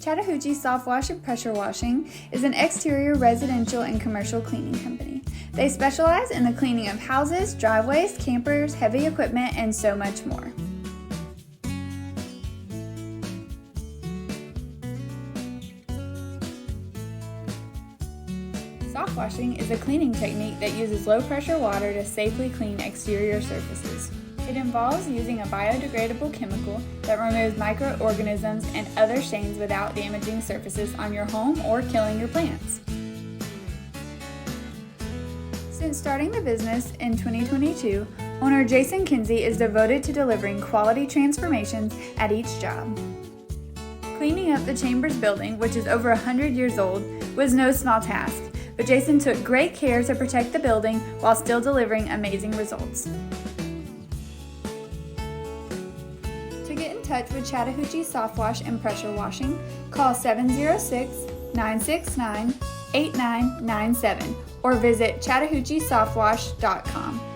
Chattahoochee Softwash and Pressure Washing is an exterior residential and commercial cleaning company. They specialize in the cleaning of houses, driveways, campers, heavy equipment, and so much more. Soft washing is a cleaning technique that uses low-pressure water to safely clean exterior surfaces. It involves using a biodegradable chemical that removes microorganisms and other stains without damaging surfaces on your home or killing your plants. Since starting the business in 2022, owner Jason Kinsey is devoted to delivering quality transformations at each job. Cleaning up the Chambers building, which is over 100 years old, was no small task, but Jason took great care to protect the building while still delivering amazing results. To get in touch with Chattahoochee Softwash and Pressure Washing, call 706-969-8997 or visit ChattahoocheeSoftwash.com.